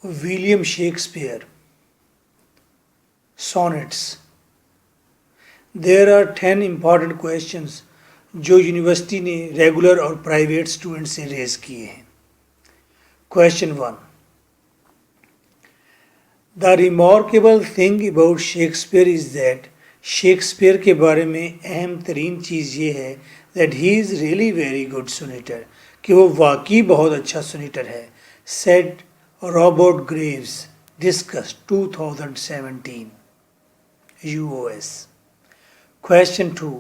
William Shakespeare, sonnets. There are 10 important questions जो university ने regular और प्राइवेट स्टूडेंट से रेज किए हैं. Question 1. The remarkable thing about Shakespeare is that Shakespeare के बारे में अहम तरीन चीज़ ये है that he is really very good sonneteer, कि वो वाकई बहुत अच्छा सोनेटर है. Said Robert Graves, discuss 2017 UOS. Question 2.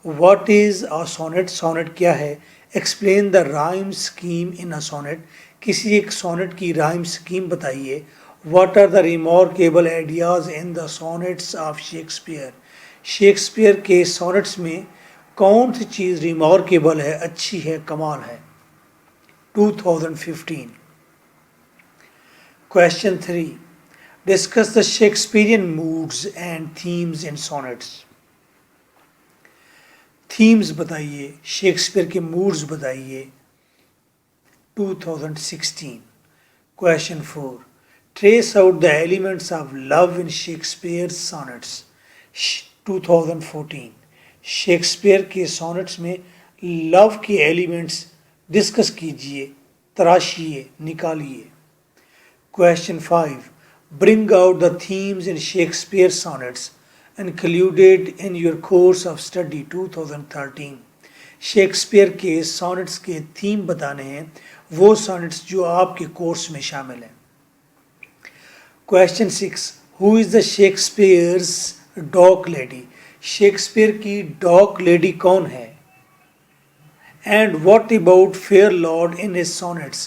What is a sonnet? Sonnet क्या है? Explain the rhyme scheme in a sonnet. किसी एक सोनेट की राइम स्कीम बताइए. What are the remarkable ideas in the sonnets of Shakespeare? Shakespeare के sonnets में कौन सी चीज़ remarkable है, अच्छी है, कमाल है? 2015. Question 3. Discuss the Shakespearean moods and themes in sonnets. Themes बताइए, शेक्सपियर के moods बताइए. 2016. Question 4. Trace out the elements of love in Shakespeare's sonnets. 2014. Shakespeare के sonnets में लव के एलिमेंट्स डिस्कस कीजिए, तराशिए, निकालिए. Question 5. Bring out the themes in Shakespeare sonnets included in your course of study 2013. Shakespeare के sonnets के theme बताने हैं, वो sonnets जो आपके कोर्स में शामिल हैं. Question 6. Who is the Shakespeare's dock lady? Shakespeare की डॉक लेडी कौन है? And what about Fair Lord in his sonnets?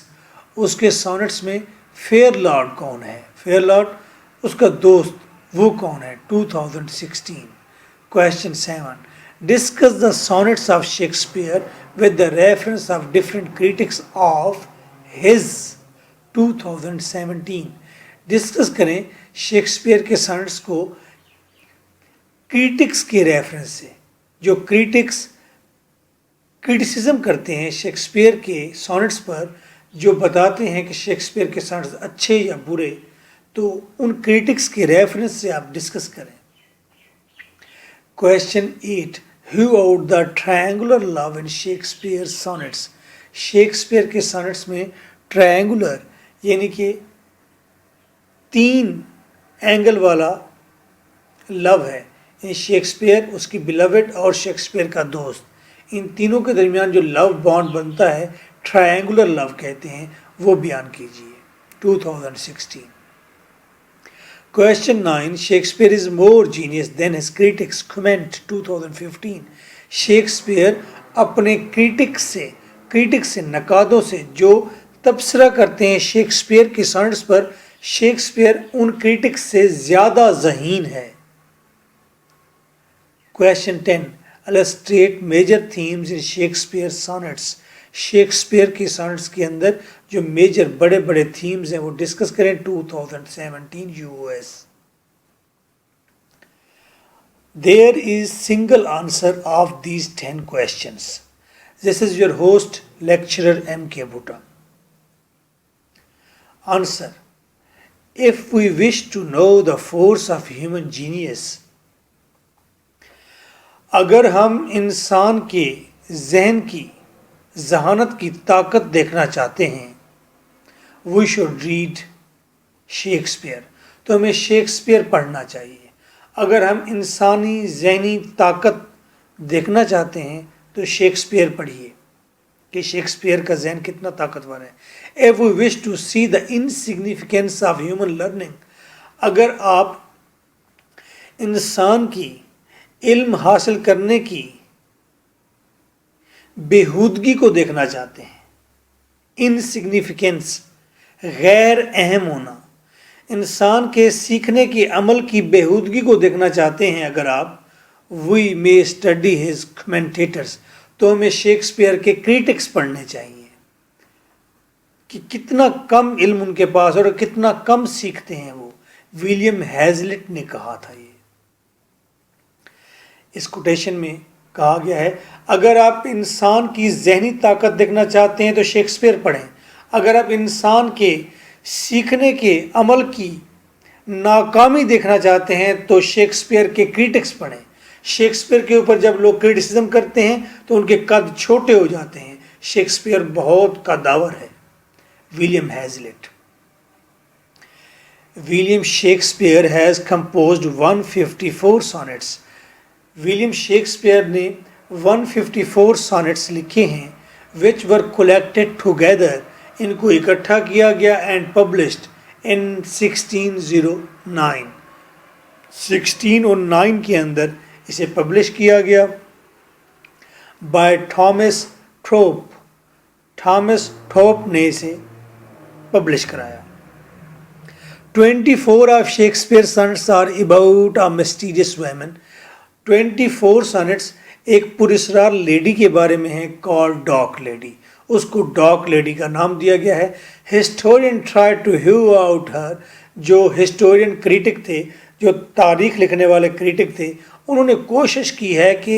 उसके sonnets में फेयर लॉर्ड कौन है? फेयर लॉर्ड उसका दोस्त, वो कौन है? 2016. Question 7. Discuss the sonnets of Shakespeare with the reference of different critics of his. 2017. Discuss करें शेक्सपियर के सॉनेट्स को क्रिटिक्स के रेफरेंस से. जो क्रिटिसिज्म करते हैं शेक्सपियर के सॉनेट्स पर, जो बताते हैं कि शेक्सपियर के सॉनेट्स अच्छे या बुरे, तो उन क्रिटिक्स के रेफरेंस से आप डिस्कस करें. Question 8. Hew out the triangular love in Shakespeare sonnets. Shakespeare के सॉनेट्स में ट्रायंगुलर यानी कि 3 एंगल वाला लव है. शेक्सपियर, उसकी बिलवेड और शेक्सपियर का दोस्त, इन तीनों के दरमियान जो लव बॉन्ड बनता है, ट्रायंगुलर लव कहते हैं, वो बयान कीजिए. 2016. Question 9. Shakespeare is more genius than his critics. Comment 2015. Shakespeare अपने क्रिटिक्स से नकादों से जो तबसरा करते हैं शेक्सपियर के सॉनेट्स पर, शेक्सपियर उन क्रिटिक्स से ज़्यादा ज़हीन है. Question 10. Illustrate major themes in Shakespeare sonnets. Shakespeare की सॉनेट्स के अंदर जो मेजर बड़े बड़े थीम्स हैं वो डिस्कस करें. 2017 UOS. There is single answer of these 10 questions. This is your host lecturer M.K. Bhutta. Answer. If we wish to know the force of human genius, अगर हम इंसान के जहन की जहानत की ताकत देखना चाहते हैं, वी शुड रीड शेक्सपियर, तो हमें शेक्सपियर पढ़ना चाहिए. अगर हम इंसानी जहनी ताकत देखना चाहते हैं तो शेक्सपियर पढ़िए कि शेक्सपियर का जहन कितना ताकतवर है. If we wish to see the insignificance of human learning, अगर आप इंसान की इल्म हासिल करने की बेहूदगी को देखना चाहते हैं, इनसिग्निफिकेंस गैर अहम होना, इंसान के सीखने की अमल की बेहूदगी को देखना चाहते हैं अगर आप, we may study his commentators, तो हमें शेक्सपियर के क्रिटिक्स पढ़ने चाहिए कि कितना कम इल्म उनके पास और कितना कम सीखते हैं वो. विलियम हैजलिट ने कहा था ये. इस कोटेशन में कहा गया है, अगर आप इंसान की जहनी ताकत देखना चाहते हैं तो शेक्सपियर पढ़ें. अगर आप इंसान के सीखने के अमल की नाकामी देखना चाहते हैं तो शेक्सपियर के क्रिटिक्स पढ़ें। शेक्सपियर के ऊपर जब लोग क्रिटिसिज्म करते हैं तो उनके कद छोटे हो जाते हैं। शेक्सपियर बहुत कद्दावर है। William Hazlitt. William Shakespeare has composed 154 sonnets. William Shakespeare ने 154 सॉनेट्स लिखे हैं, विच वर कोलेक्टेड टुगेदर, इनको इकट्ठा किया गया एंड पब्लिश्ड इन 1609। 1609 के अंदर इसे पब्लिश किया गया बाय थॉमस थोप। थॉमस थोप ने इसे पब्लिश कराया। 24 of Shakespeare sonnets are about a mysterious woman. 24 sonnets एक पुरस्कार लेडी के बारे में है, कॉल्ड डॉक लेडी। उसको डॉक लेडी का नाम दिया गया है। Historian try to hew out her, जो हिस्टोरियन क्रिटिक थे, जो तारीख लिखने वाले क्रिटिक थे, उन्होंने कोशिश की है कि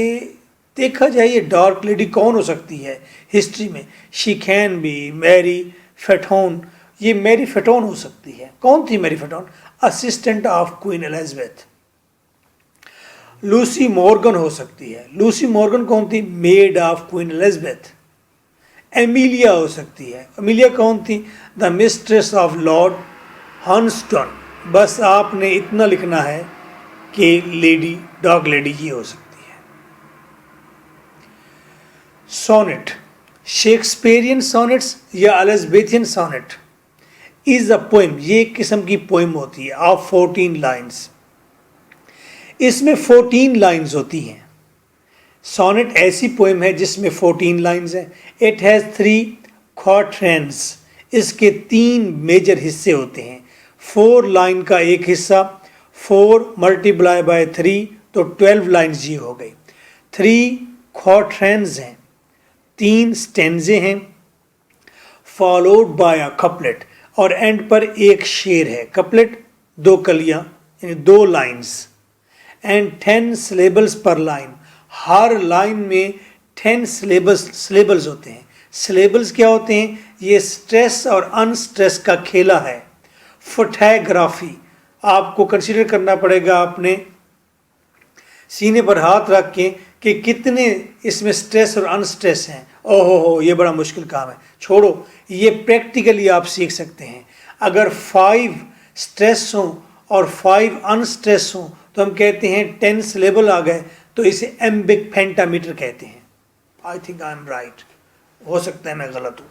देखा जाए ये डार्क लेडी कौन हो सकती है हिस्ट्री में। She can be Mary Fitton. ये मैरी फेटोन हो सकती है। कौन थी Mary Fitton? Assistant of Queen Elizabeth. Lucy Morgan हो सकती है। लूसी मॉर्गन कौन थी? Maid of Queen Elizabeth. Emilia हो सकती है। एमिलिया कौन थी? The mistress of Lord Hunsdon. बस आपने इतना लिखना है कि लेडी, डॉग लेडी ये हो सकती है। सोनेट, शेक्सपियरियन सोनेट्स या एलिजाबेथियन सोनेट इज अ पोएम। ये एक किस्म की पोएम होती है ऑफ 14 लाइन्स। इसमें 14 लाइन्स होती हैं। सोनेट ऐसी पोएम है जिसमें 14 लाइन्स हैं। It has 3 क्वार्ट्रेंस। इसके 3 मेजर हिस्से होते हैं। 4 लाइन का एक हिस्सा, 4 मल्टीप्लाई बाय 3 तो 12 लाइन्स ये हो गई। 3 क्वार्ट्रेंस हैं, 3 स्टेंजे हैं, फॉलोड बाय अ कपलेट, और एंड पर एक शेर है। कपलेट 2 कलियां यानी 2 लाइन्स, एंड 10 सिलेबल्स पर लाइन। हर लाइन में 10 सिलेबल्स होते हैं। सिलेबल्स क्या होते हैं? ये स्ट्रेस और अनस्ट्रेस का खेला है। फोटोग्राफी आपको कंसीडर करना पड़ेगा अपने सीने पर हाथ रख के कि कितने इसमें स्ट्रेस और अनस्ट्रेस हैं। ओहो हो, ये बड़ा मुश्किल काम है। छोड़ो, ये प्रैक्टिकली आप सीख सकते हैं। अगर 5 स्ट्रेस हों और 5 अनस्ट्रेस हों तो हम कहते हैं 10 सिलेबल आ गए, तो इसे एम्बिक पेंटामीटर कहते हैं। I think I am right. हो सकता है मैं गलत हूँ।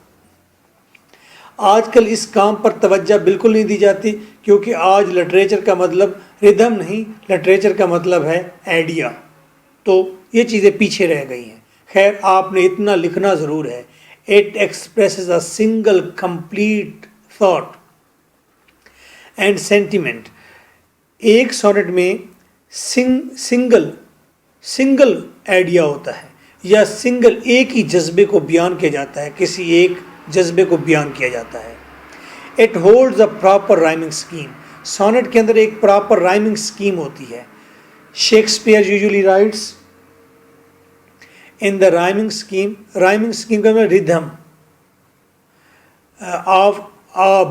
आजकल इस काम पर तवज्जो बिल्कुल नहीं दी जाती, क्योंकि आज लिटरेचर का मतलब रिदम नहीं, लिटरेचर का मतलब है आइडिया। तो ये चीज़ें पीछे रह गई हैं। खैर, आपने इतना लिखना ज़रूर है, it expresses a single complete thought and sentiment. एक सोनेट में सिंगल आइडिया होता है, या सिंगल एक ही जज्बे को बयान किया जाता है, किसी एक जज्बे को बयान किया जाता है। It holds a proper rhyming scheme. Sonnet के अंदर एक प्रॉपर राइमिंग स्कीम होती है। Shakespeare usually writes in the rhyming scheme का मतलब रिदम ऑफ आ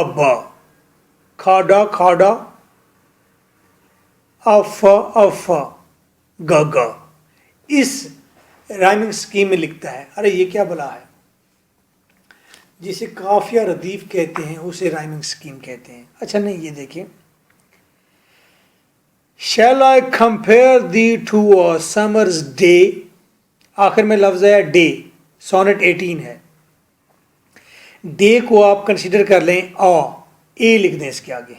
बा, खाडा खाडा, अफ ग। इस राइमिंग स्कीम में लिखता है। अरे ये क्या भला है? जिसे काफिया रदीफ कहते हैं उसे राइमिंग स्कीम कहते हैं। अच्छा नहीं, ये देखिए, shall I compare thee to a summer's day. आखिर में लफ्ज है डे। सोनेट 18 है। डे को आप कंसीडर कर लें ए लिख दें इसके आगे।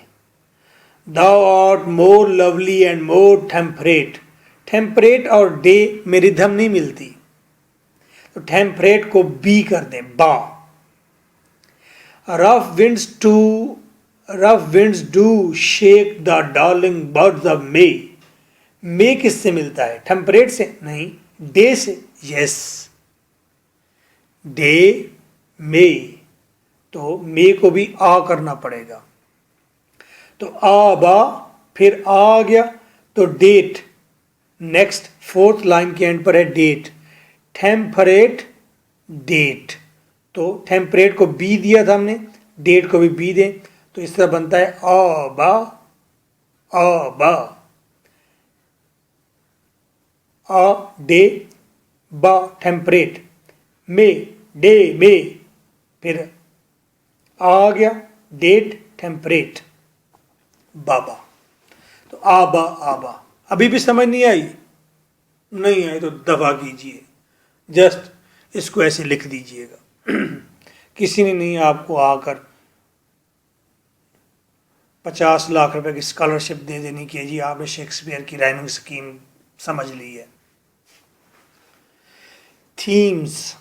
Thou art more lovely and more temperate। Temperate और डे में रिधम नहीं मिलती, तो टेम्परेट को बी कर दें, बा। Rough winds do shake the darling birds of May। मे किससे मिलता है? टेम्परेट से नहीं, डे से। यस, डे मे, तो मे को भी आ करना पड़ेगा। तो आ बा, फिर आ गया तो डेट। नेक्स्ट 4th लाइन के एंड पर है डेट। टेम्परेट डेट, तो टेम्परेट को बी दिया था हमने, डेट को भी बी दें तो इस तरह बनता है आबा आबा, आ डे बा टेम्परेट, मे डे मे, फिर आ गया डेट टेम्परेट बाबा। तो आबा आबा। अभी भी समझ नहीं आई? नहीं आई तो दबा कीजिए, जस्ट इसको ऐसे लिख दीजिएगा। किसी ने नहीं आपको आकर 50 लाख रुपए की स्कॉलरशिप दे देनी कि जी आपने शेक्सपियर की राइमिंग स्कीम समझ ली है। Themes.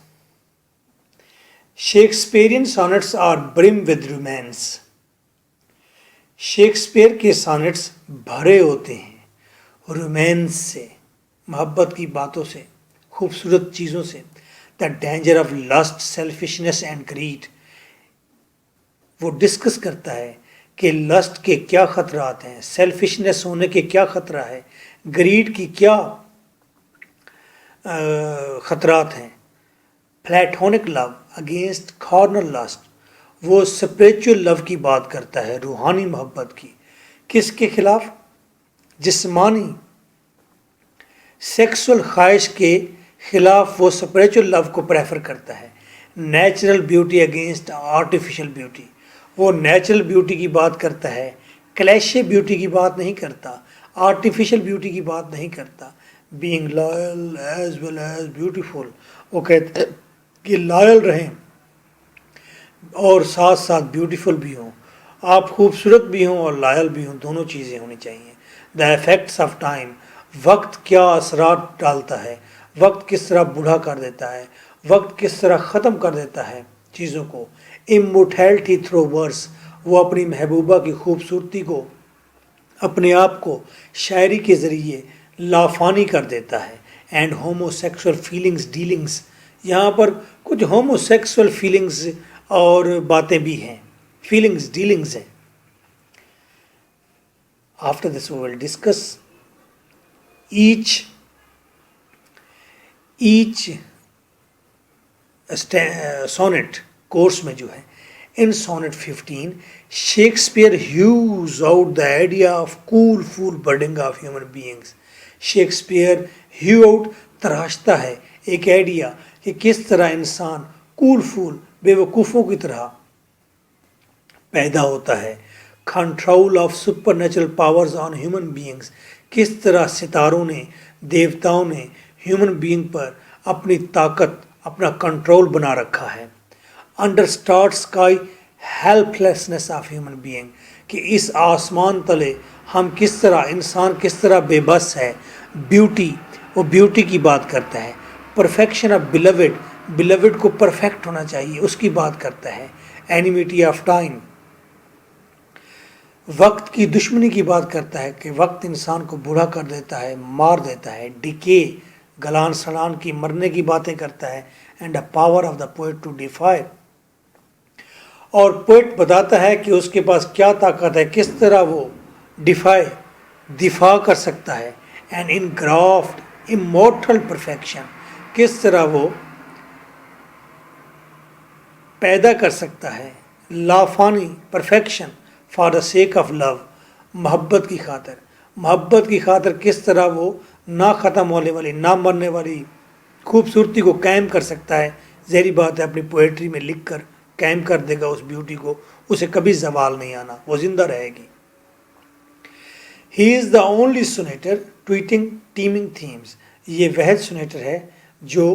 Shakespearean sonnets are brim with romance. Shakespeare के सॉनेट्स भरे होते हैं रोमांस से, मोहब्बत की बातों से, खूबसूरत चीज़ों से। The danger of lust, selfishness and greed. वो डिस्कस करता है कि लस्ट के क्या खतरात हैं, सेल्फिशनेस होने के क्या खतरा है, ग्रीड की क्या खतरात हैं। Platonic love against carnal lust. वो स्पिरिचुअल लव की बात करता है, रूहानी मोहब्बत की। किसके खिलाफ? जिस्मानी सेक्सुअल ख्वाहिश के खिलाफ वो स्पिरिचुअल लव को प्रेफर करता है। Natural beauty against artificial beauty. वो नेचुरल ब्यूटी की बात करता है, क्लैशे ब्यूटी की बात नहीं करता, आर्टिफिशियल ब्यूटी की बात नहीं करता। Being loyal as well as beautiful. वो कहते हैं कि लॉयल रहें और साथ साथ ब्यूटीफुल भी हों। आप खूबसूरत भी हों और लॉयल भी हों, दोनों चीज़ें होनी चाहिए। The effects of time. वक्त क्या असरात डालता है, वक्त किस तरह बूढ़ा कर देता है, वक्त किस तरह ख़त्म कर देता है चीज़ों को। Immortality through verse. वो अपनी महबूबा की खूबसूरती को, अपने आप को शायरी के ज़रिए लाफानी कर देता है। And homosexual feelings dealings. यहाँ पर कुछ होमोसेक्सुअल फीलिंग्स और बातें भी हैं, फीलिंग्स डीलिंग्स हैं। After this we will discuss each sonnet course में जो है। In sonnet 15 Shakespeare hews out the idea of cool full birding of human beings. Shakespeare hew out तराशता है एक आइडिया कि किस तरह इंसान कूल फूल बेवकूफ़ों की तरह पैदा होता है। Control of super natural powers on human beings. किस तरह सितारों ने, देवताओं ने ह्यूमन बीइंग पर अपनी ताकत, अपना कंट्रोल बना रखा है। Under star sky helplessness of human being. कि इस आसमान तले हम किस तरह, इंसान किस तरह बेबस है। ब्यूटी, वो ब्यूटी की बात करता है। परफेक्शन ऑफ बिलवेड, बिलवेड को परफेक्ट होना चाहिए, उसकी बात करता है। एनिमिटी ऑफ टाइम, वक्त की दुश्मनी की बात करता है कि वक्त इंसान को बूढ़ा कर देता है, मार देता है। डिके, गलान सड़ान की, मरने की बातें करता है। And the power of the poet to defy. और पोएट बताता है कि उसके पास क्या ताकत है, किस तरह वो दिफा कर सकता है। And in graft immortal perfection. किस तरह वो पैदा कर सकता है लाफानी perfection for the sake of love. मोहब्बत की खातर, मोहब्बत की खातर किस तरह वो ना ख़त्म होने वाली, ना मरने वाली खूबसूरती को कायम कर सकता है। ज़हरी बात है, अपनी पोएट्री में लिख कर कायम कर देगा उस ब्यूटी को, उसे कभी जवाल नहीं आना, वो जिंदा रहेगी। He is the only sonneteer tweeting teeming themes. ये वह सोनेटर है जो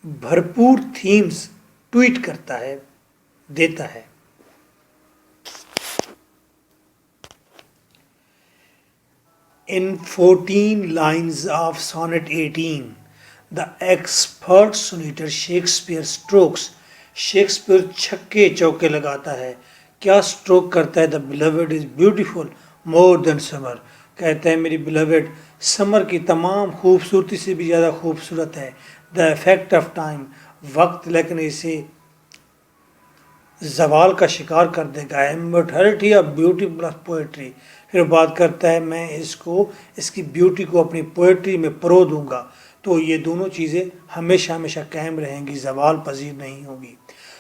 भरपूर थीम्स ट्वीट करता है, देता है। In 14 lines of Sonnet 18, the expert sonetter Shakespeare strokes. Shakespeare छक्के चौके लगाता है। क्या स्ट्रोक करता है? The beloved is beautiful more than summer. कहता है मेरी बिलवेड समर की तमाम खूबसूरती से भी ज़्यादा खूबसूरत है। द इफेक्ट ऑफ टाइम, वक्त लेकिन इसे जवाल का शिकार कर देगा। Immortality of beauty plus poetry. फिर बात करता है मैं इसकी ब्यूटी को अपनी पोएट्री में परो दूंगा, तो ये दोनों चीज़ें हमेशा हमेशा कायम रहेंगी, जवाल पजीर नहीं होगी।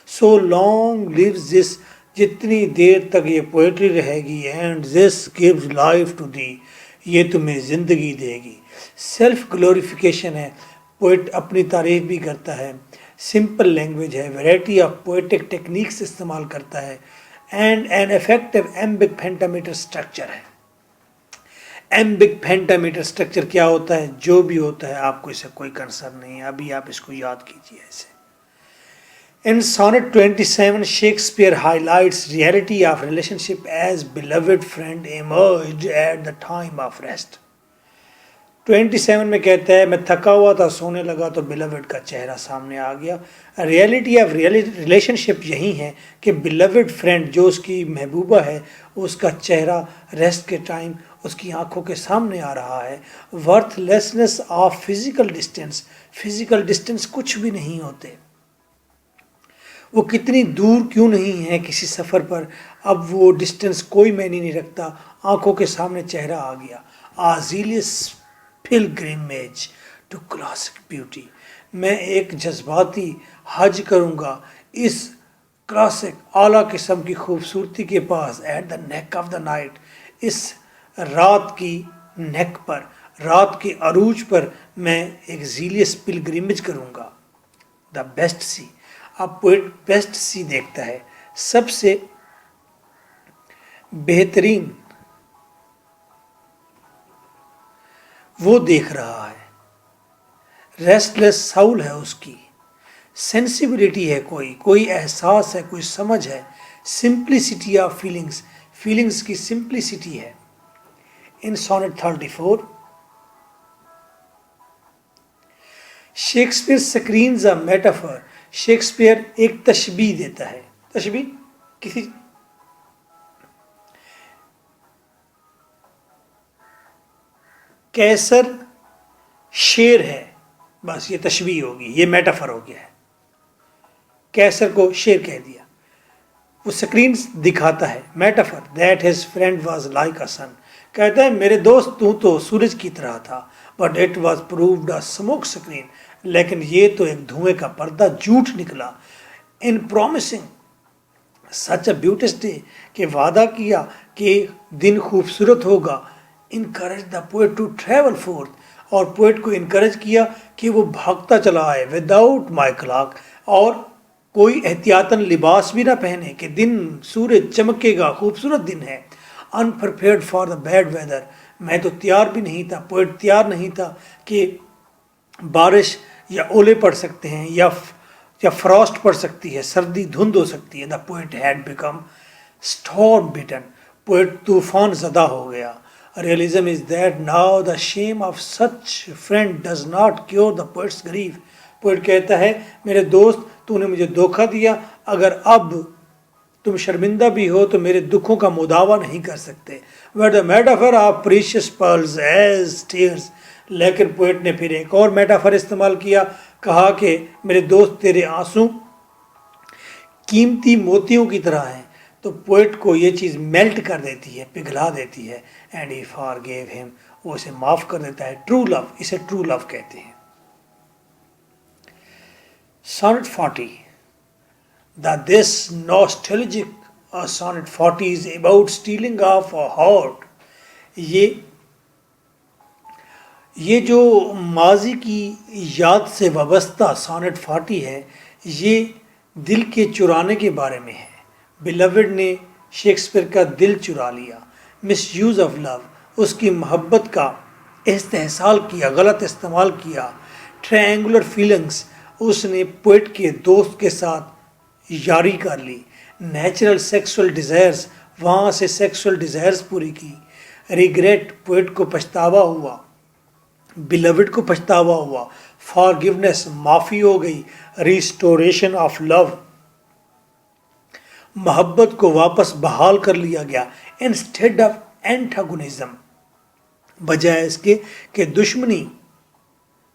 सो लॉन्ग लिव्स दिस, जितनी देर तक ये पोएट्री रहेगी, and this gives life to thee, ये तुम्हें ज़िंदगी देगी। सेल्फ ग्लोरिफिकेशन है, पोइट अपनी तारीफ भी करता है, सिंपल लैंग्वेज है, वैरायटी ऑफ पोएटिक टेक्निक्स इस्तेमाल करता है, and an effective iambic pentameter structure है। एम्बिक पेंटामीटर स्ट्रक्चर क्या होता है? जो भी होता है आपको इससे कोई कंसर्न नहीं है, अभी आप इसको याद कीजिए ऐसे। In Sonnet 27, Shakespeare highlights reality of relationship as beloved friend emerged at the time of rest. 27 में कहता है, मैं थका हुआ था, सोने लगा तो बिलवड का चेहरा सामने आ गया। रियलिटी ऑफ रिलेशनशिप यही है कि बिलवड फ्रेंड जो उसकी महबूबा है, उसका चेहरा रेस्ट के टाइम उसकी आंखों के सामने आ रहा है। Worthlessness of physical distance, physical distance कुछ भी नहीं होते, वो कितनी दूर क्यों नहीं है किसी सफ़र पर, अब वो डिस्टेंस कोई मायने नहीं रखता, आंखों के सामने चेहरा आ गया। आजीलियस पिलग्रिमेज टू क्लासिक ब्यूटी, मैं एक जज्बाती हज करूँगा इस क्लासिक आला किस्म की खूबसूरती के पास। At the neck of the night, इस रात की नेक पर, रात के अरूज पर मैं एक जीलियस पिलग्रिमेज करूँगा। द बेस्ट सी, अब पोएट बेस्ट सी देखता है, सबसे बेहतरीन वो देख रहा है। रेस्टलेस साउल है उसकी, सेंसिबिलिटी है, कोई एहसास है, कोई समझ है। सिंप्लिसिटी ऑफ फीलिंग्स, फीलिंग्स की सिंप्लिसिटी है। In sonnet 34 Shakespeare screens a metaphor, Shakespeare एक तशबीह देता है। तशबीह किसी कैसर शेर है, बस ये तशबीह होगी, ये मेटाफर हो गया है। कैसर को शेर कह दिया, वो स्क्रीन दिखाता है। Metaphor that his friend was like a sun, कहता है मेरे दोस्त तू तो सूरज की तरह था, but it was proved a smoke screen, लेकिन ये तो एक धुएं का पर्दा झूठ निकला। In promising such a beautiful day, के वादा किया कि दिन खूबसूरत होगा। Encourage the poet to travel forth, और पोएट को इनकरेज किया कि वो भागता चला आए विदाउट माई क्लॉक, और कोई एहतियातन लिबास भी ना पहने कि दिन सूरज चमकेगा, खूबसूरत दिन है। Unprepared for the bad weather, मैं तो तैयार भी नहीं था, पोएट तैयार नहीं था कि बारिश या ओले पड़ सकते हैं या फ्रॉस्ट पड़ सकती है, सर्दी धुंध हो सकती है। The poet had become storm beaten, poet तूफान ज़दा हो गया। Realism is that now the shame of such friend does not cure the poet's grief, poet कहता है मेरे दोस्त तूने मुझे धोखा दिया, अगर अब तुम शर्मिंदा भी हो तो मेरे दुखों का मुदावा नहीं कर सकते। Where the metaphor of precious pearls as tears, लेकिन पोएट ने फिर एक और मेटाफर इस्तेमाल किया, कहा कि मेरे दोस्त तेरे आंसू कीमती मोतियों की तरह हैं। तो पोएट को ये चीज़ मेल्ट कर देती है, पिघला देती है। एंड ही फॉरगेव हिम, वो इसे माफ़ कर देता है। ट्रू लव, इसे ट्रू लव कहते हैं। Sonnet 40 this nostalgic sonnet 40 is about stealing of a heart, ये जो माजी की याद से वाबस्ता सोनेट 40 है, ये दिल के चुराने के बारे में है। बिलवड ने शेक्सपियर का दिल चुरा लिया। मिस यूज़ ऑफ लव, उसकी मोहब्बत का इस्तेहसाल किया, गलत इस्तेमाल किया। ट्रायंगुलर फीलिंग्स, उसने पोएट के दोस्त के साथ यारी कर ली। नेचुरल सेक्सुअल डिज़ायर्स, वहाँ से सेक्सुअल डिज़ायर्स पूरी की। रिग्रेट, पोएट को पछतावा हुआ, बिलवड को पछतावा हुआ। फॉरगिवनेस, माफ़ी हो गई। रिस्टोरेशन ऑफ लव, मोहब्बत को वापस बहाल कर लिया गया। इंस्टेड ऑफ एंटागोनिज्म, बजाय इसके कि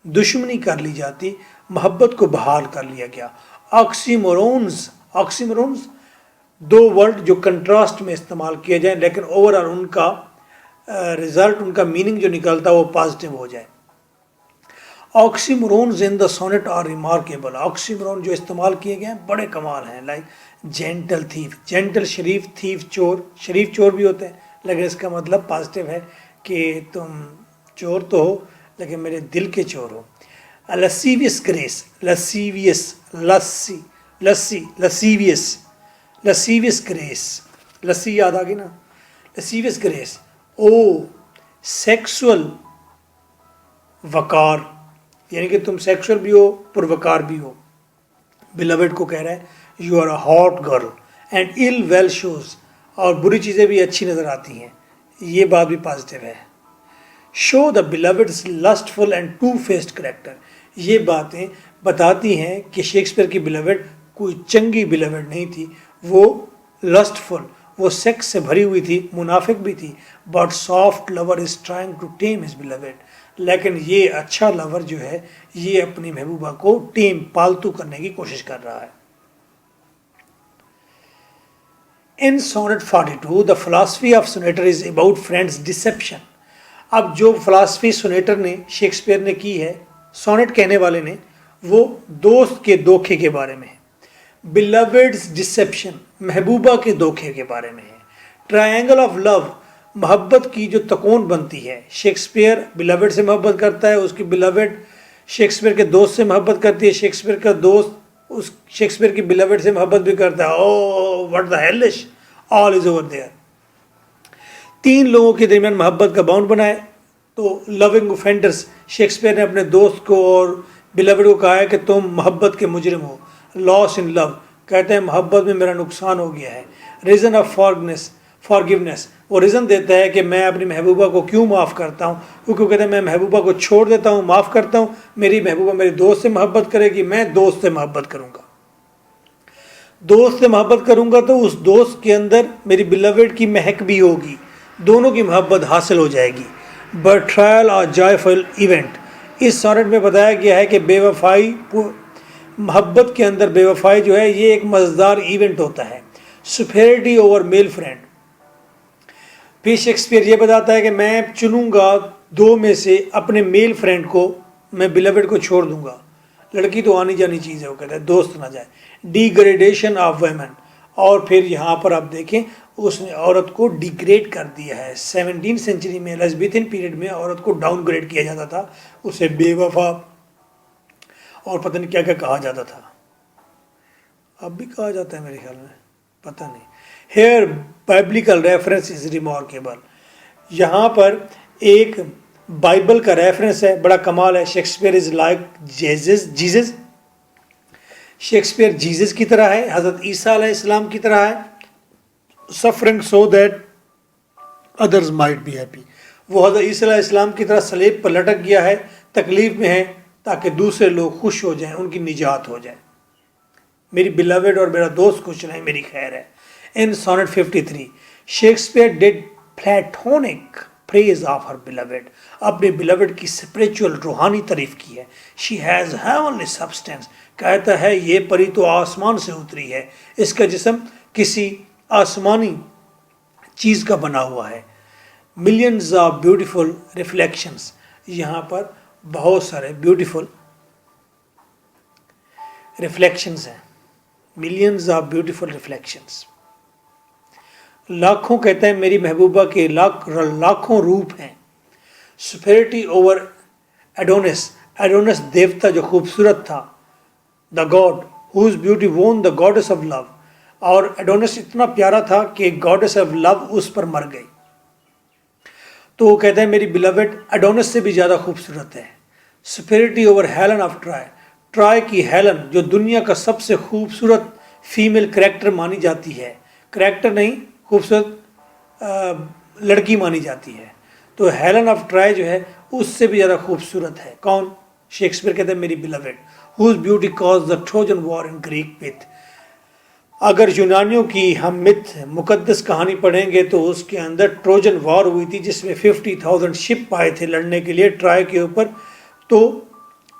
दुश्मनी कर ली जाती, मोहब्बत को बहाल कर लिया गया। ऑक्सीमोरोन्स, दो वर्ड जो कंट्रास्ट में इस्तेमाल किए जाए, लेकिन ओवरऑल उनका रिजल्ट, उनका मीनिंग जो निकलता है वो पॉजिटिव हो जाए। Oxymorons in the sonnet are remarkable. Oxymoron जो इस्तेमाल किए गए हैं बड़े कमाल हैं, लाइक जेंटल थीफ, जेंटल शरीफ, थीफ चोर, शरीफ चोर भी होते हैं, लेकिन इसका मतलब पॉजिटिव है कि तुम चोर तो हो लेकिन मेरे दिल के चोर हो। लसीवियस ग्रेस, लसीवियस, लस्सी, लस्सी, लसीवियस, लसीवियस ग्रेस, लस्सी याद आ गई ना, लसीवियस ग्रेस। ओ सेक्सुअल वकार, यानी कि तुम सेक्सुअल भी हो पुरवकार भी हो। बिलवेड को कह रहा है you are a hot girl and ill well shows, और बुरी चीज़ें भी अच्छी नज़र आती हैं, ये बात भी पॉजिटिव है। Show the beloved's lustful and two faced character, ये बातें बताती हैं कि शेक्सपियर की बिलवेड कोई चंगी बिलवेड नहीं थी, वो लस्टफुल, वो सेक्स से भरी हुई थी, मुनाफिक भी थी, but soft lover is trying to tame his beloved, लेकिन ये अच्छा लवर जो है ये अपनी महबूबा को टेम, पालतू करने की कोशिश कर रहा है। In sonnet 42 the philosophy of sonneteer is about friends deception. अब जो फिलॉसफी सोनेटर ने, शेक्सपियर ने की है, सोनेट कहने वाले ने, वो दोस्त के धोखे के बारे में है। बिलवेड्स डिसेप्शन, महबूबा के धोखे के बारे में है। ट्रायंगल ऑफ लव, मोहब्बत की जो तकोन बनती है, शेक्सपियर बिलवेड से मोहब्बत करता है, उसकी बिलवेड शेक्सपियर के दोस्त से मोहब्बत करती है, शेक्सपियर का दोस्त उस शेक्सपियर की बिलवेड से मोहब्बत भी करता है। Oh what the hellish, all is over there. तीन लोगों के दरमियान मोहब्बत का बाउंड बनाए, तो लविंग ऑफेंडर्स, शेक्सपियर ने अपने दोस्त को और बिलवेड को कहा है कि तुम मोहब्बत के मुजरिम हो। लॉस इन लव, कहते हैं मोहब्बत में मेरा नुकसान हो गया है। रीज़न ऑफ फॉरगिवनेस, वो रीज़न देता है कि मैं अपनी महबूबा को क्यों माफ़ करता हूँ, क्योंकि कहते हैं मैं महबूबा को छोड़ देता हूँ, माफ़ करता हूँ, मेरी महबूबा मेरे दोस्त से मोहब्बत करेगी, मैं दोस्त से मोहब्बत करूँगा, दोस्त से मोहब्बत करूँगा तो उस दोस्त के अंदर मेरी बिलवेड की महक भी होगी, दोनों की मोहब्बत हासिल हो जाएगी। बट्रायल और जॉयफुल इवेंट, इस सोनेट में बताया गया है कि बेवफाई, मोहब्बत के अंदर बेवफाई जो है ये एक मज़ेदार इवेंट होता है। सुपेरिटी ओवर मेल फ्रेंड, फिर शेक्सपियर ये बताता है कि मैं चुनूंगा दो में से अपने मेल फ्रेंड को, मैं बिलवेड को छोड़ दूंगा। लड़की तो आनी जानी चीज़ है, वो कहता है दोस्त ना जाए। डिग्रेडेशन ऑफ वुमेन, और फिर यहाँ पर आप देखें उसने औरत को डिग्रेड कर दिया है। 17वीं सेंचुरी में एलिज़ाबेथन पीरियड में औरत को डाउनग्रेड किया जाता था, उसे बेवफा और पता नहीं क्या क्या कहा जाता था, अब भी कहा जाता है मेरे ख्याल में, पता नहीं। Here biblical reference is remarkable, यहाँ पर एक बाइबल का रेफरेंस है, बड़ा कमाल है। Shakespeare is like Jesus, Shakespeare Jesus की तरह है, हज़रत ईसा अलैहिस्सलाम की तरह है। Suffering so that others might be happy, वो हज़रत ईसा अलैहिस्सलाम की तरह सलीब पर लटक गया है, तकलीफ में है, ताकि दूसरे लोग खुश हो जाएं, उनकी निजात हो जाए। मेरी बिलवेड और मेरा दोस्त खुश रहें, मेरी खैर है। In sonnet 53 Shakespeare did platonic praise of her beloved, अपने बिलवेड की स्पिरिचुअल रूहानी तारीफ की है। शी हैज़ हेवनली सब्सटेंस, कहता है ये परी तो आसमान से उतरी है, इसका जिस्म किसी आसमानी चीज़ का बना हुआ है। मिलियंस ऑफ ब्यूटीफुल रिफ्लेक्शंस, यहाँ पर बहुत सारे ब्यूटीफुल रिफ्लेक्शंस हैं, मिलियंस ऑफ ब्यूटीफुल रिफ्लेक्शंस। लाखों, कहते हैं मेरी महबूबा के लाखों रूप हैं। सुपेरिटी ओवर एडोनिस, एडोनिस देवता जो खूबसूरत था, the god whose beauty won the goddess of love, और एडोनिस इतना प्यारा था कि गॉडेस ऑफ लव उस पर मर गई। तो वो कहते हैं मेरी बिलवेड एडोनिस से भी ज़्यादा खूबसूरत है। Superiority over Helen of try, try की हेलन जो दुनिया का सबसे खूबसूरत फीमेल करैक्टर मानी जाती है, करैक्टर नहीं खूबसूरत लड़की मानी जाती है, तो हेलन ऑफ ट्राय जो है उससे भी ज़्यादा खूबसूरत है। कौन? शेक्सपियर कहते हैं मेरी beloved, whose beauty cause the Trojan war in Greek myth. अगर यूनानियों की हम मिथ मुकद्दस कहानी पढ़ेंगे तो उसके अंदर ट्रोजन वॉर हुई थी, जिसमें 50,000 शिप आए थे लड़ने के लिए ट्राय के ऊपर। तो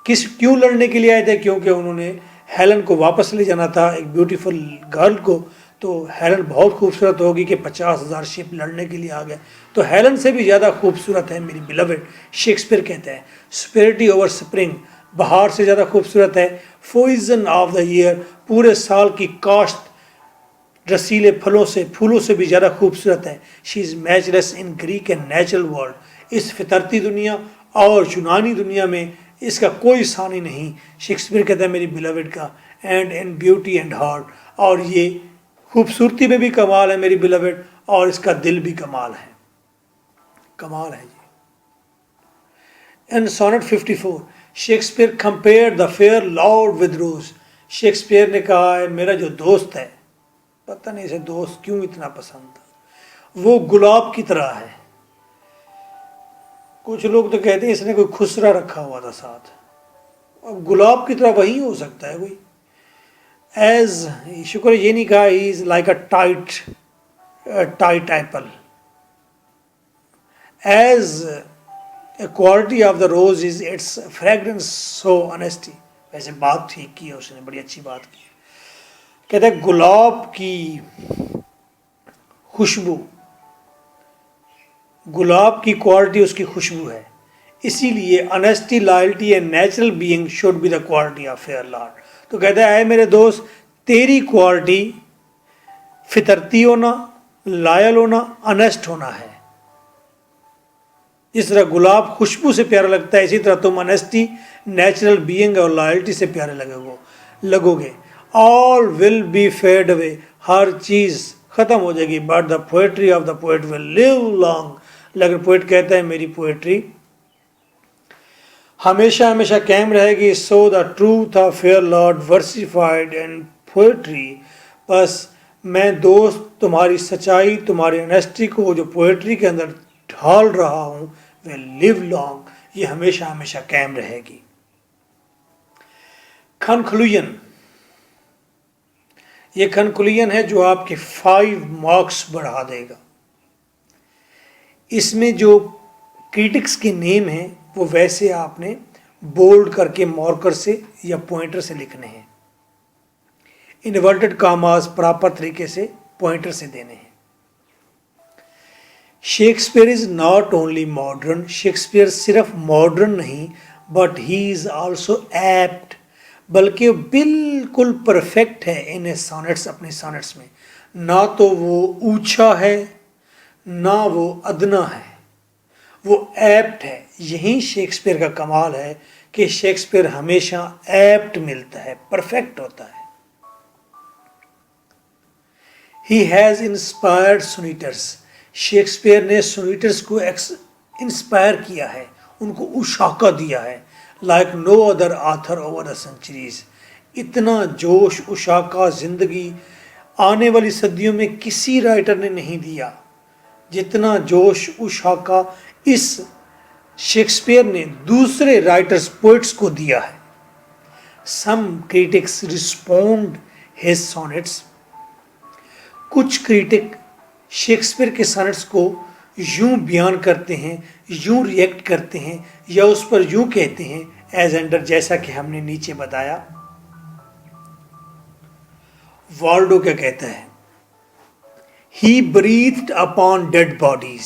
क्यों लड़ने के लिए आए थे? क्योंकि उन्होंने हेलन को वापस ले जाना था, एक ब्यूटीफुल गर्ल को, तो हेलन बहुत खूबसूरत होगी कि 50,000 शिप लड़ने के लिए आ गए, तो हेलन से भी ज़्यादा खूबसूरत है मेरी बिलवेड, शेक्सपियर कहते हैं। स्पेरिटी ओवर स्प्रिंग, बहार से ज़्यादा खूबसूरत है। पॉइजन ऑफ द ईयर, पूरे साल की काश्त रसीले फूलों से भी ज़्यादा खूबसूरत है। She is matchless in Greek and natural world, इस फितरती दुनिया और यूनानी दुनिया में इसका कोई सानी नहीं। शेक्सपियर कहता है मेरी बिलवेड का, and in beauty and heart, और ये खूबसूरती में भी कमाल है मेरी बिलवेड, और इसका दिल भी कमाल है, कमाल है जी। In sonnet 54 Shakespeare compare the fair lord with rose, Shakespeare ने कहा है मेरा जो दोस्त है, पता नहीं इसे दोस्त क्यों इतना पसंद था, वो गुलाब की तरह है। कुछ लोग तो कहते हैं इसने कोई खुसरा रखा हुआ था साथ, अब गुलाब की तरह वही हो सकता है कोई। एज शुक्र ये नहीं कहा he is like a tight apple, as a quality of the rose is its fragrance so honesty. वैसे बात ठीक की है उसने, बड़ी अच्छी बात की है। कहते हैं गुलाब की खुशबू, गुलाब की क्वालिटी उसकी खुशबू है, इसीलिए honesty, loyalty and natural being should be the quality of fair Lord. तो कहता है मेरे दोस्त, तेरी क्वालिटी फितरती होना, लॉयल होना, ऑनेस्ट होना है। जिस तरह गुलाब खुशबू से प्यारा लगता है, इसी तरह तुम ऑनेस्टी, नेचुरल बीइंग और लॉयल्टी से प्यारे लगोगे। All will be fade away, हर चीज़ ख़त्म हो जाएगी, but the poetry of the poet will live long. लेकिन पोएट कहता है मेरी पोएट्री हमेशा हमेशा कायम रहेगी। So the truth of fair lord versified and poetry, बस मैं दोस्त तुम्हारी सच्चाई, तुम्हारी ऑनेस्टी को जो पोएट्री के अंदर ढाल रहा हूँ, वे लिव लॉन्ग, ये हमेशा हमेशा कायम रहेगी। कंक्लूजन, ये कंक्लूजन है जो आपके 5 मार्क्स बढ़ा देगा। इसमें जो क्रिटिक्स के नेम हैं वो वैसे आपने बोल्ड करके मार्कर से या पॉइंटर से लिखने हैं, इन्वर्टेड कामास प्रॉपर तरीके से पॉइंटर से देने हैं। Shakespeare is not only modern, Shakespeare सिर्फ मॉडर्न नहीं, but he is also apt, बल्कि बिल्कुल परफेक्ट है इन सॉनेट्स, अपने सॉनेट्स में। ना तो वो ऊंचा है ना वो अदना है, वो एप्ट है। यही शेक्सपियर का कमाल है कि शेक्सपियर हमेशा एप्ट मिलता है, परफेक्ट होता है। ही हैज़ इंस्पायर्ड सोनेटर्स, शेक्सपियर ने सोनेटर्स को इंस्पायर किया है, उनको उशाका दिया है, like no other author over the centuries. इतना जोश उशाका जिंदगी आने वाली सदियों में किसी राइटर ने नहीं दिया जितना जोश उशाका इस शेक्सपियर ने दूसरे राइटर्स, पोइट्स को दिया है। सम क्रिटिक्स रिस्पोंड हिज सॉनेट्स, कुछ क्रिटिक शेक्सपियर के सॉनेट्स को यूं बयान करते हैं, यूं रिएक्ट करते हैं, या उस पर यूं कहते हैं एज अंडर, जैसा कि हमने नीचे बताया। वाल्डो क्या कहता है, he breathed upon dead bodies,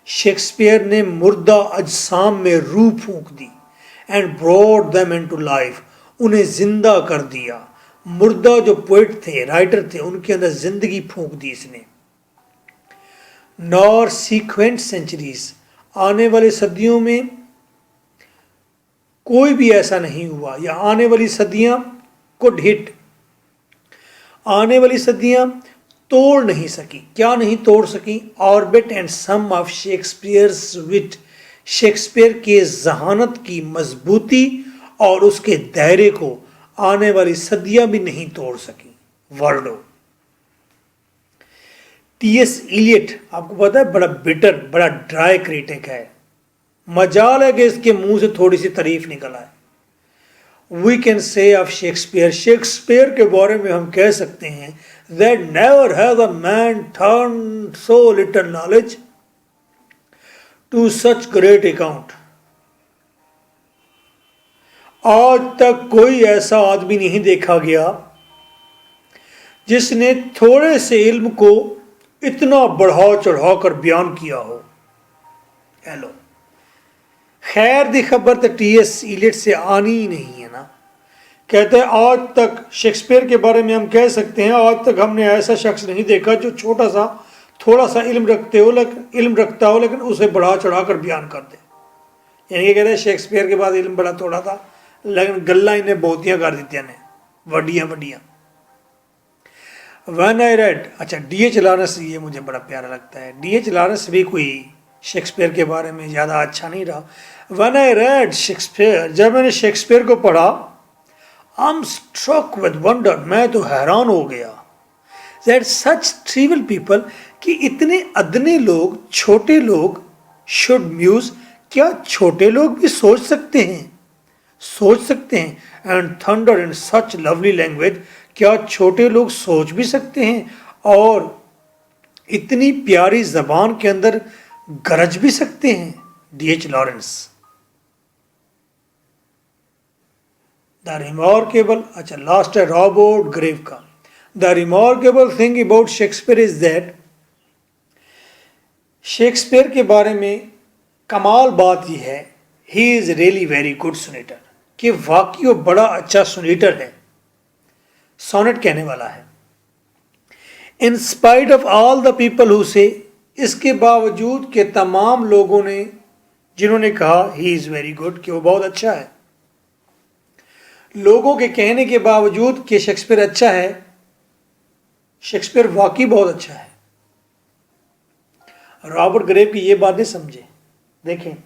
Shakespeare ने मुर्दा अजसाम में रूह फूंक दी, and brought them into life, उन्हें जिंदा कर दिया। मुर्दा जो पोइट थे, राइटर थे, उनके अंदर जिंदगी फूंक दी इसने। नॉर सीक्वेंट सेंचुरीज, आने वाले सदियों में कोई भी ऐसा नहीं हुआ, या आने वाली सदियां कुड हिट, आने वाली सदियां तोड़ नहीं सकी। क्या नहीं तोड़ सकी? Orbit and some of Shakespeare's wit, Shakespeare के जहानत की मजबूती और उसके दायरे को आने वाली सदियां भी नहीं तोड़ सकी। वर्ल्डो। टी.एस. इलियट, आपको पता है बड़ा बिटर, बड़ा ड्राई क्रिटिक है, मजाल है कि इसके मुंह से थोड़ी सी तारीफ निकल आए। We can say of Shakespeare, Shakespeare के बारे में हम कह सकते हैं, that never has a man turn so little knowledge to such great account. आज तक कोई ऐसा आदमी नहीं देखा गया जिसने थोड़े से इल्म को इतना बढ़ा चढ़ा कर बयान किया हो। हेलो, खैर दी खबर तो टीएस इलियट से आनी ही नहीं है ना। कहते हैं आज तक शेक्सपियर के बारे में हम कह सकते हैं आज तक हमने ऐसा शख्स नहीं देखा जो थोड़ा सा इल्म रखता हो लेकिन उसे बढ़ा चढ़ा कर बयान कर दे। यानी कि कहते हैं शेक्सपियर के बाद इल्म बड़ा थोड़ा था लेकिन गल्ला इन्हें बहुतियाँ कर दी ने, वड्डियाँ। वन आई रेड, अच्छा डीएच लॉरेंस, ये मुझे बड़ा प्यारा लगता है। डीएच लॉरेंस भी कोई शेक्सपियर के बारे में ज़्यादा अच्छा नहीं रहा। वन आई रेड शेक्सपियर, जब मैंने शेक्सपियर को पढ़ा, I am struck with wonder, मैं तो हैरान हो गया। दैट सच ट्रिवियल पीपल, कि इतने अदने लोग, छोटे लोग, शुड म्यूज, क्या छोटे लोग भी सोच सकते हैं। And thunder in such lovely language, क्या छोटे लोग सोच भी सकते हैं और इतनी प्यारी जबान के अंदर गरज भी सकते हैं। D H Lawrence. द रिमार्केबल, अच्छा लास्ट है रॉबर्ट ग्रेव का। The remarkable thing about Shakespeare is that, Shakespeare के बारे में कमाल बात यह है, he is really very good sonneteer, कि वाकई वो बड़ा अच्छा सोनेटर है, सोनेट कहने वाला है। In spite of all the people who से, इसके बावजूद के तमाम लोगों ने जिन्होंने कहा ही इज वेरी गुड, कि वो बहुत अच्छा है, लोगों के कहने के बावजूद कि शेक्सपियर अच्छा है, शेक्सपियर वाकई बहुत अच्छा है। रॉबर्ट ग्रेव की ये बातें समझे। देखें,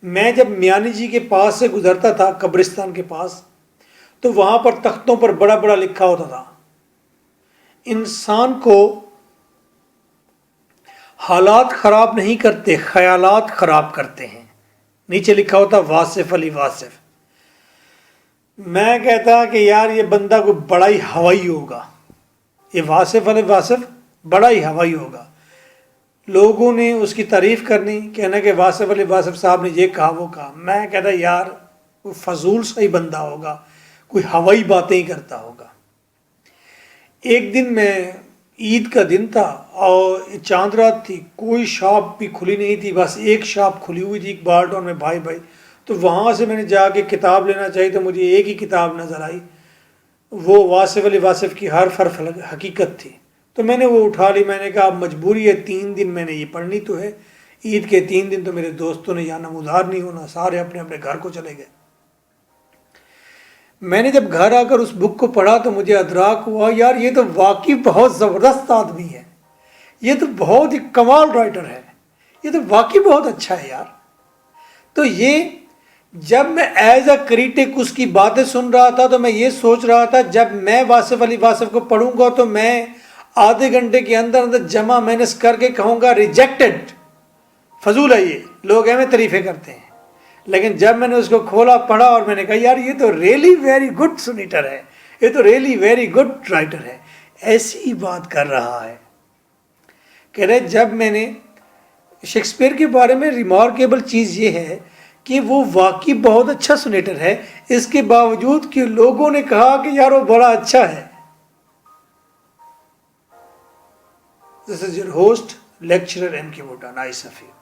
मैं जब मियानी जी के पास से गुजरता था, कब्रिस्तान के पास, तो वहां पर तख्तों पर बड़ा बड़ा लिखा होता था, इंसान को हालात खराब नहीं करते, ख्यालात खराब करते हैं। नीचे लिखा होता वासिफ अली वासिफ। मैं कहता कि यार ये बंदा कोई बड़ा ही हवाई होगा, ये वासिफ अली वासिफ बड़ा ही हवाई होगा। लोगों ने उसकी तारीफ करनी, कहना कि वासिफ अली वासिफ साहब ने ये कहा वो कहा। मैं कहता यार कोई फजूल सा ही बंदा होगा, कोई हवाई बातें ही करता होगा। एक दिन मैं, ईद का दिन था और चांद रात थी, कोई शॉप भी खुली नहीं थी, बस एक शॉप खुली हुई थी इकबाल टाउन में, भाई। तो वहाँ से मैंने जाके किताब लेना चाहिए, तो मुझे एक ही किताब नज़र आई, वो वासिफ अली वासिफ की हर्फ हकीकत थी। तो मैंने वो उठा ली। मैंने कहा अब मजबूरी है, 3 दिन मैंने ये पढ़नी तो है। ईद के 3 दिन तो मेरे दोस्तों ने यहाँ नमूदार नहीं होना, सारे अपने अपने घर को चले गए। मैंने जब घर आकर उस बुक को पढ़ा तो मुझे अदराक हुआ, यार ये तो वाकई बहुत ज़बरदस्त आदमी है, ये तो बहुत ही कमाल राइटर है, ये तो वाकई बहुत अच्छा है यार। तो ये जब मैं एज अ क्रिटिक उसकी बातें सुन रहा था तो मैं ये सोच रहा था, जब मैं वासिफ अली वासिफ को पढ़ूंगा तो मैं आधे घंटे के अंदर अंदर जमा मैनेज करके कहूँगा रिजेक्टेड, फजूल है ये, लोग हमें तारीफें करते हैं। लेकिन जब मैंने उसको खोला, पढ़ा और मैंने कहा यार ये तो रियली वेरी गुड सोनेटर है, ये तो रियली वेरी गुड राइटर है, ऐसी ही बात कर रहा है। कह रहे जब मैंने शेक्सपियर के बारे में रिमार्केबल चीज़ ये है कि वो वाकई बहुत अच्छा सोनेटर है, इसके बावजूद कि लोगों ने कहा कि यार वो बड़ा अच्छा है। This is your host, lecturer M.K. Bhuta. Nice of you.